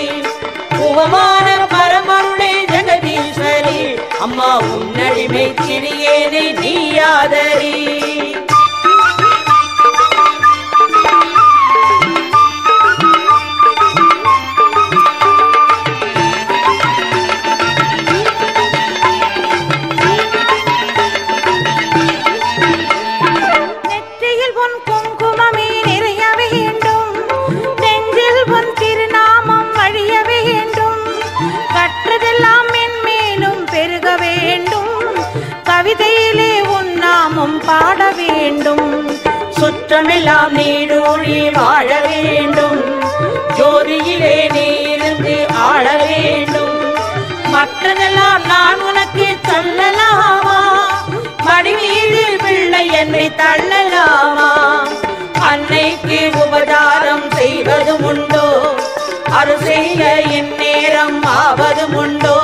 புவமான பரமருளே ஜெகதீஸ்வரி, அம்மா உன்னடிமை சிறியேனை நீயாதரி. கவிதையிலே உன் நாமம் பாட வேண்டும், சுற்றமெல்லாம் நீடூழி வாழ வேண்டும், ஜோதியிலே நீ இருந்து ஆள வேண்டும், மற்றதெல்லாம் நான் உனக்கு சொல்லலாமா, மடிமீதில் பிள்ளை என்னை தள்ளலாமா, அன்னைக்கு உபதாரம் செய்வதும் உண்டோ, அருள் செய்ய என் நேரம் ஆவதும் உண்டோ,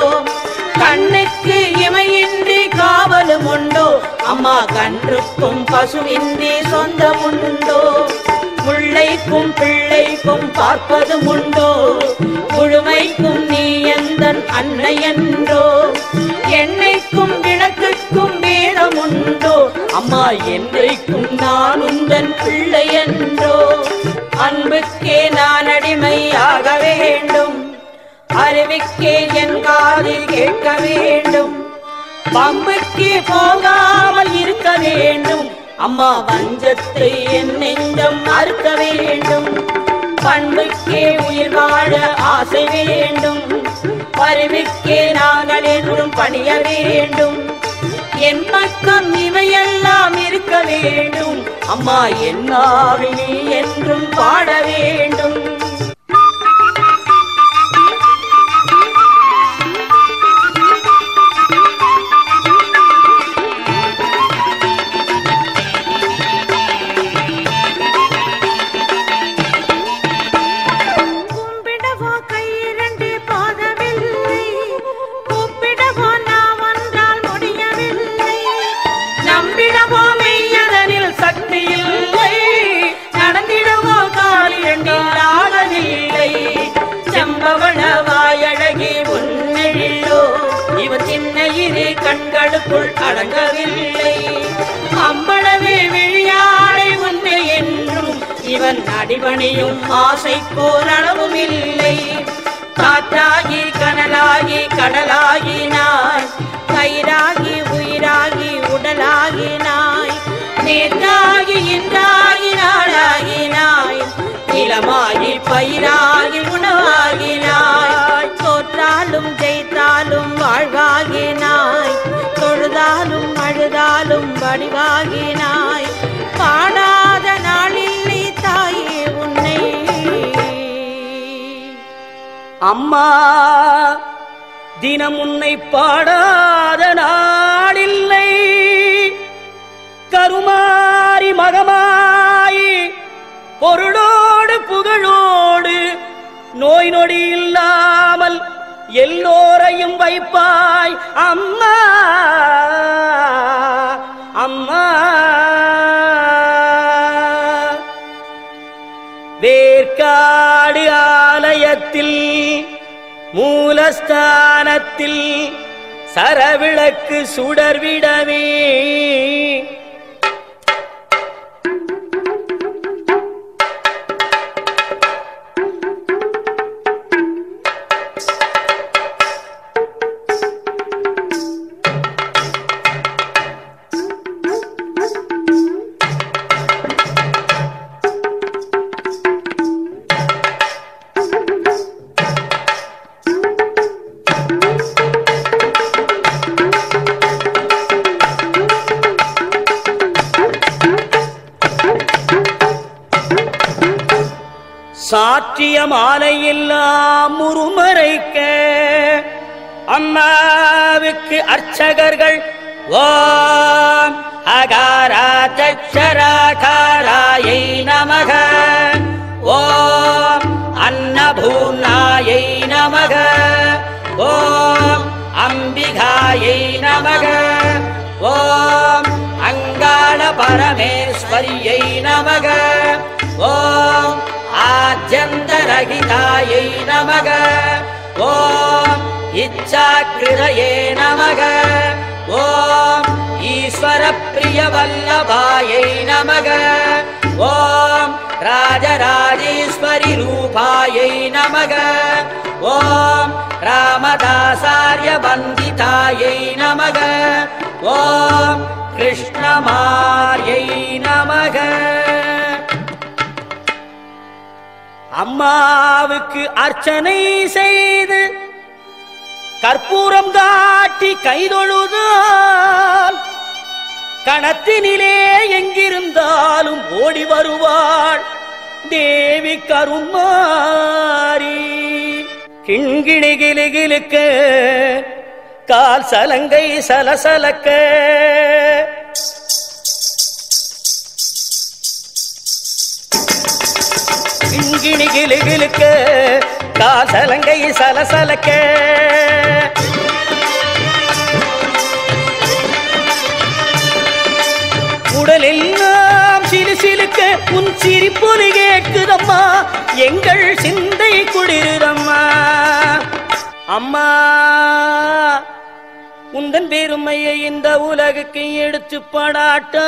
கண்ணுக்கு இமையின்றி காவலும் உண்டோ, அம்மா கன்றுக்கும் பசுவின்றி சொந்தமுண்டோ, முல்லைக்கும் பிள்ளைக்கும் பார்ப்பதும் உண்டோ, முழுமைக்கும் நீ எந்தன் அன்னை என்றோ, எண்ணெய்க்கும் விளக்குக்கும் வேதம் உண்டோ, அம்மா என்றைக்கும் நான் உந்தன் பிள்ளை என்றோ, அன்புக்கே நான் அடிமையாக வேண்டும், அறிவிக்கே என் காதில் கேட்க வேண்டும், பம்புக்கு போகாமல் இருக்க வேண்டும். அம்மா வஞ்சத்தை என் நெஞ்சம் மறுக்க வேண்டும், பண்புக்கே உயிர் வாழ ஆசை வேண்டும், அறிவிக்கே நாங்கள் என்றும் பணிய வேண்டும். என் பக்கம் இவையெல்லாம் இருக்க வேண்டும், அம்மா என் நாவில் நீ என்றும் பாட வேண்டும். கண்களுக்குள் அடங்கவில்லை, அம்பளவே விழியாடை உன்னை என்றும் இவன் அடிபணியும் ஆசைக்கோர் அளவும் இல்லை. காற்றாகி கனலாகி கடலாகினாய், கயிறாகி உயிராகி உடலாகினாய், நேற்றாகி இன்றாகி நாளாகினாய், நிலமாகி பயிராகி உணவாகினாய். தோற்றாலும் ஜெயித்தாலும் வாழ்வாகினாய், தொழுதாலும் அழுதாலும் வடிவாகினாய். பாடாத நாளில்லை தாயே உன்னை. அம்மா தினம் உன்னை பாடாத நாளில்லை, கருமாரி மகமாயி பொருளோடு புகழோடு நோய் நொடி இல்லாமல் எல்லோரையும் வைப்பாய் அம்மா. அம்மா வேர்க்காடு ஆலயத்தில் மூலஸ்தானத்தில் சரவிளக்கு சுடர்விடவே சாற்றிய மாலையெல்லாம் முறுமறைக்க அம்மாவுக்கு அர்ச்சகர்கள் ஓம் அகாரா தச்சராகாராயை நமக, ஓம் அன்னபூர்ணாயை நமக, ஓம் அம்பிகாயை நமக, ஓம் அங்காள பரமேஸ்வரியை நமக, ஓம் ஆத்யந்தரகிதாயை நமக, ஓம் இச்சாக்கிருதயே நமக, ஓம் ஈஸ்வர பிரிய வல்லபாயை நமக, ஓம் ராஜராஜேஸ்வரி ரூபாயை நமக, ஓம் ராமதாசார்ய வந்திதாயை நமக, ஓம் கிருஷ்ணமாயை நமக. அம்மாவுக்கு அர்ச்சனை செய்து கற்பூரம் காட்டி கைதொழுதால் கணத்தினிலே எங்கிருந்தாலும் ஓடி வருவாள் தேவி கருமாரி. கிண்கிணி கிளுகிளுக்க கால் சலங்கை சலசலக்க கிண்கிணி கிளுகிளுக்க காசலங்கை சலசலக்க உடலெல்லாம் சிலு சிலுக்க உன் சிரிப்பொலி கேட்குதம்மா, எங்கள் சிந்தை குளிருதம்மா. அம்மா உந்தன் பெருமையை இந்த உலகுக்கு எடுத்து படாட்டா,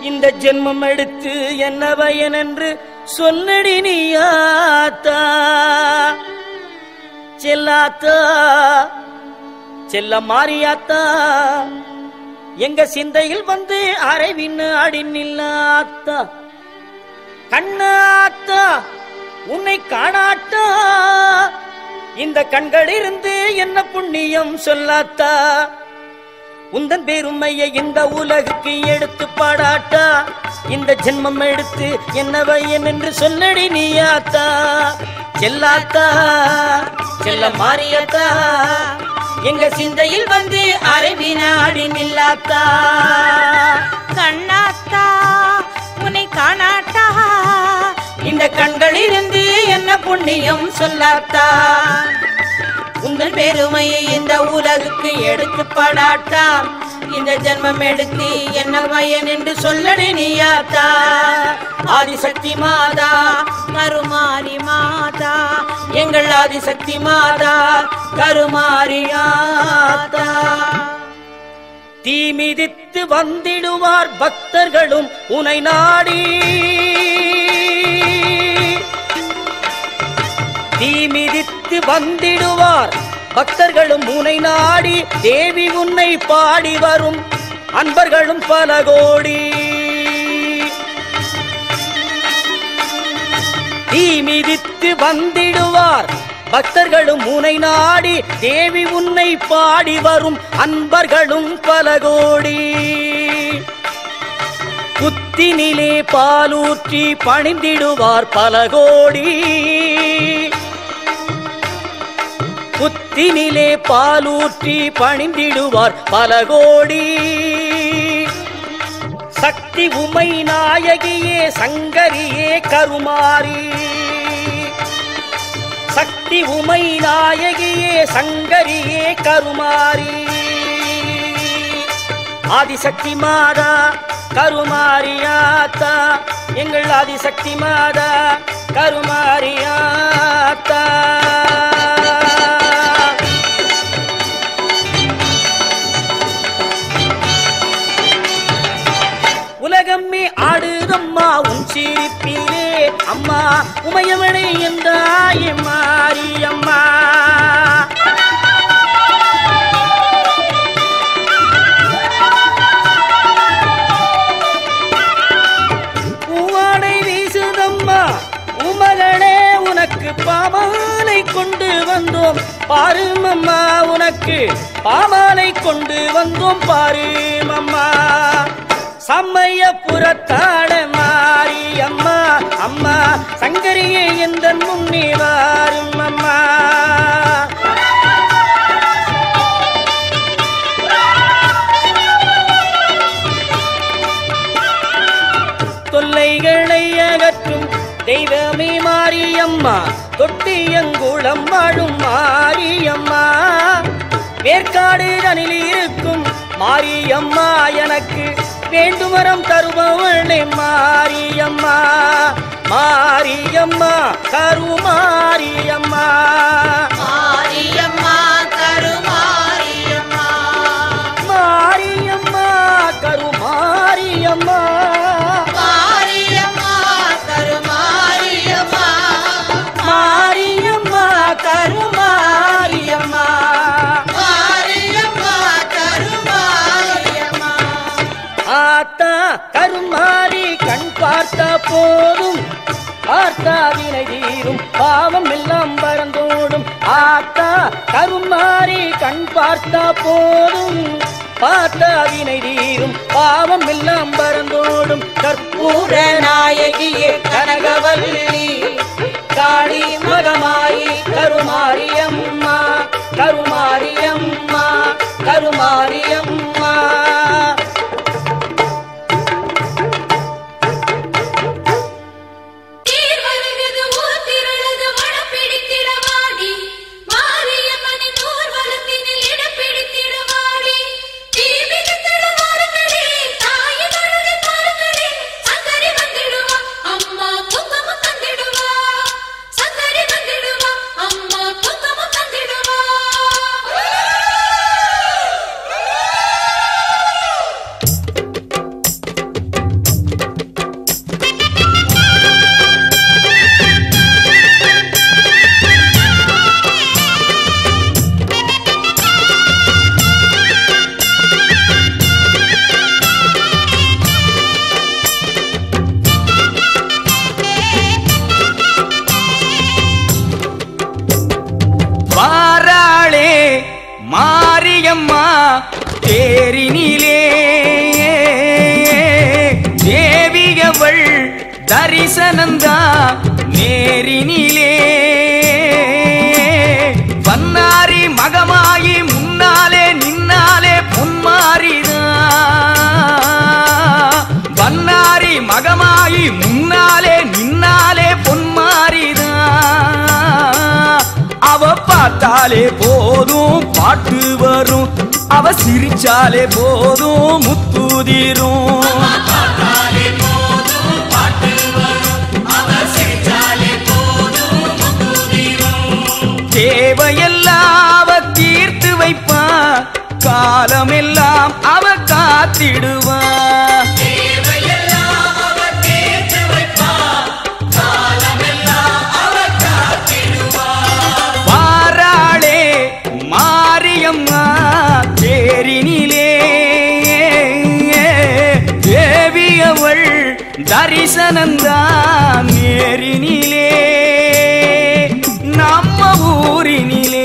இந்த ஜென்மம் எடுத்து என்ன பயன் என்று சொல்லடி நீயாத்தா செல்லாத்தா செல்ல மாறியாத்தா எங்க சிந்தையில் வந்து அரைவின் அடி நில்லாத்தா கண்ணாத்தா உன்னை காணாட்டா இந்த கண்களிலிருந்து என்ன புண்ணியம் சொல்லாத்தா உந்தன் பெருமையை இந்த உலகுக்கு எடுத்து பாடாட்டா இந்த ஜென்மம் எடுத்து என்ன வையன் என்று சொல்லடி நீயாத்தா செல்லாத்தா செல்ல மாறியாத்தா எங்க சிந்தையில் வந்து அரைவினாடி நில்லாத்தா கண்ணாத்தா உன்னை காணாட்டா இந்த கண்களிலிருந்து என்ன புண்ணியம் சொல்லாத்தா உங்கள் பெருமையை இந்த உலகுக்கு எடுத்து பாடாட்டா இந்த ஜென்மம் எடுத்து என்ன பயன் என்று சொல்லடி நீயாத்தா ஆதிசக்தி மாதா கருமாரி மாதா எங்கள் ஆதிசக்தி மாதா கருமாரியாத்தா தீ மிதித்து வந்திடுவார் பக்தர்களும் உனை நாடி தீ மிதித்து வந்திடுவார் பக்தர்களும் உனை நாடி தேவி உன்னை பாடி வரும் அன்பர்களும் பல கோடி தீ மிதித்து வந்திடுவார் பக்தர்களும் உனை நாடி தேவி உன்னை பாடி வரும் அன்பர்களும் பல கோடி புத்தினிலே பாலூற்றி பணிந்திடுவார் பல கோடி புத்தினிலே பாலூற்றி பணிந்திடுவார் பல கோடி சக்தி உமை நாயகியே சங்கரியே கருமாரி சக்தி உமை நாயகியே சங்கரியே கருமாரி ஆதிசக்தி மாதா கருமாரியாத்தா எங்கள் ஆதிசக்தி மாதா கருமாரியாத்தா உலகம்மே ஆடுதம்மா உன் சிரிப்பிலே அம்மா உமையவளை என்றாய் மாரியம்மா பூவாடை வீசுதம்மா உமகளே உனக்கு பாமாலை கொண்டு வந்தோம் பாருமம்மா உனக்கு பாமாலை கொண்டு வந்தோம் பாருமம்மா சமயபுரத்தாட மாரியம்மா அம்மா சங்கரியே எந்த முன்னே வாரும் அம்மா தொல்லைகளை அகற்றும் தெய்வமே மாரியம்மா தொட்டியங்குளம் வாழும் மாரியம்மா வேர்க்காடு தனில் இருக்கும் மாரியம்மா எனக்கு வேண்டுமரம் தருபவளே மாரியம்மா மாரியம்மா கருமாரியம்மா மாரியம்மா கருமாரியம்மா மாரியம்மா கருமாரியம்மா மாரியம்மா கருமாரியம்மா மாரியம்மா கருமாரியம்மா மாரியம்மா கருமாரியம்மா ஆத்தா கருமாரி கண் பார்த்த போதும் பார்த்தா வினை தீரும் பாவம் எல்லாம் பறந்தோடும் ஆத்தா கருமாரி கண் பார்த்த போதும் பார்த்தா வினை தீரும் பாவம் எல்லாம் பறந்தோடும் கற்பூர நாயகியே கனகவல்லி காளி மகமாயி கருமாரியம்மா கருமாரியம்மா கருமாரியம்மா தேரினிலே தேவியவள் தரிசனந்தா நேரினிலே வன்னாரி மகமாயி முன்னாலே நின்னாலே பொன்மாரிதா வன்னாரி மகமாயி முன்னாலே நின்னாலே பொன்மாரிதா அவ பார்த்தாலே போதும் பாட்டு வரும் அவ சிரிச்சாலே போதும் முத்துதிரும் தேவையெல்லாம் அவ தீர்த்து வைப்பா காலமெல்லாம் அவ காத்திடுவா வாராளே மாரியம்மா தேரினிலே தேவியவள் தரிசனந்தான் நேரினிலே நம்ம ஊரினிலே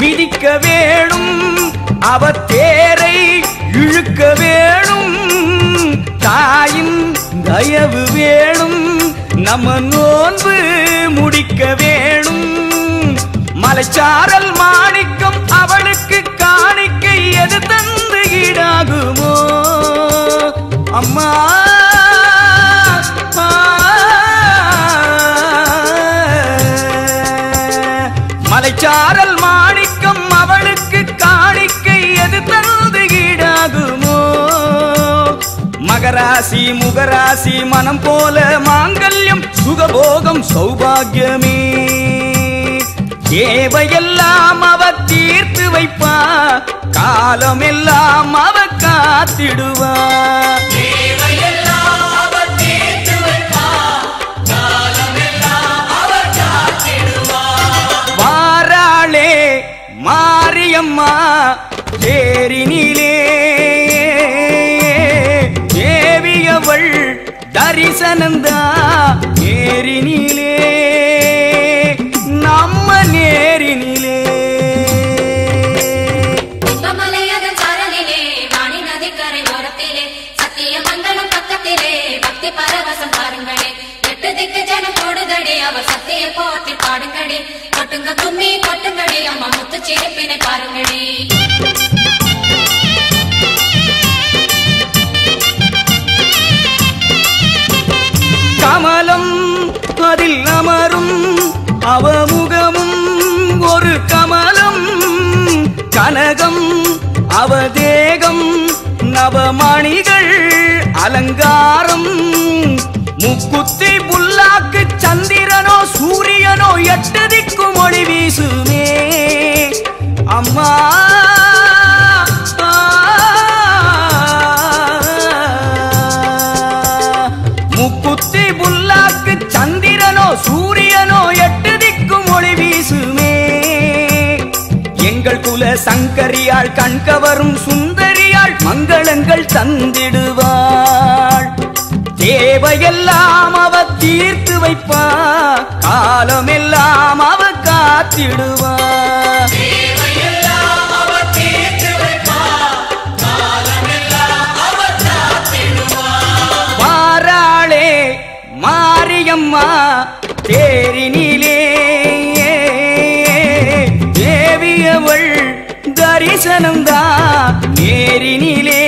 மிதிக்க வேணும் அவ தேரை இழுக்க வேணும் தாயின் தயவு வேணும் நம்ம நோன்பு முடிக்க வேணும் மலைச்சாரல் மாணிக்கம் அவளுக்கு காணிக்கை எது தந்து ஈடாகுமோ அம்மா மலைச்சாரல் மாணிக்கம் அவளுக்கு காணிக்கை எது தந்து ஈடாகுமோ மகராசி முகராசி மனம் போல மாங்கல்யம் சுகபோகம் சௌபாகியமே தேவையெல்லாம் அவ தீர்த்து வைப்பா காலமெல்லாம் அவ காத்திடுவா வாராளே மாரியம்மா தேரினிலே தேவியவள் தரிசனந்தா நேரினிலே நம்ம நேரினிலே பரவசம் பாருங்களே எட்டு திக்கு ஜனம் போடுதடி அவ சத்திய போற்றி பாடுங்கடி கொட்டுங்க கும்மி கொட்டுங்கடி அம்மா முத்து சிரிப்பினை பாருங்கடி கமலம் அதில் அமரும் அவ முகமும் ஒரு கமலம் கனகம் அவ தேகம் நவமணிகள் அலங்காரம் முக்குத்தி புல்லாக்கு சந்திரனோ சூரியனோ எட்டு திக்கும் ஒளி வீசுமே அம்மா முக்குத்தி புல்லாக்கு சந்திரனோ சூரியனோ எட்டு திக்கும் ஒளி வீசுமே எங்கள் குல சங்கரியாள் கண்கவரும் சுந்தரியாள் மங்களங்கள் தந்திடுவாள் தேவையெல்லாம் அவ தீர்த்து வைப்பா காலமெல்லாம் அவ காத்திடுவா வாராளே மாரியம்மா தேரினிலே தேவியவள் தரிசனந்தா நேரினிலே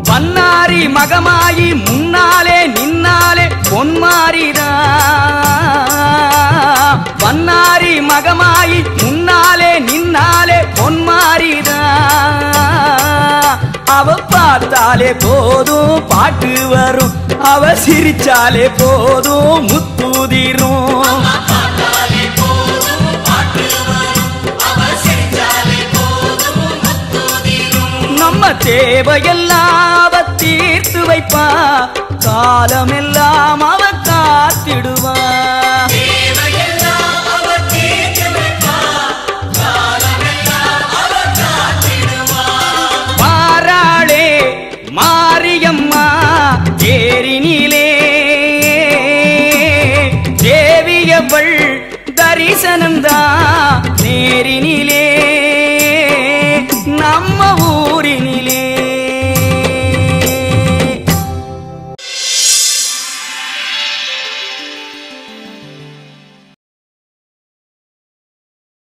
வன்னாரி மகமாயி முன்னாலே நின்னாலே பொன்மாரிதா வன்னாரி மகமாயி முன்னாலே நின்னாலே பொன்மாரிதா அவ பார்த்தாலே போதும் பாட்டு வரும் அவ சிரிச்சாலே போதும் முத்துதிரும் தேவையெல்லாம் அவ தீர்த்து வைப்பா காலமெல்லாம் அவ காத்திடுவா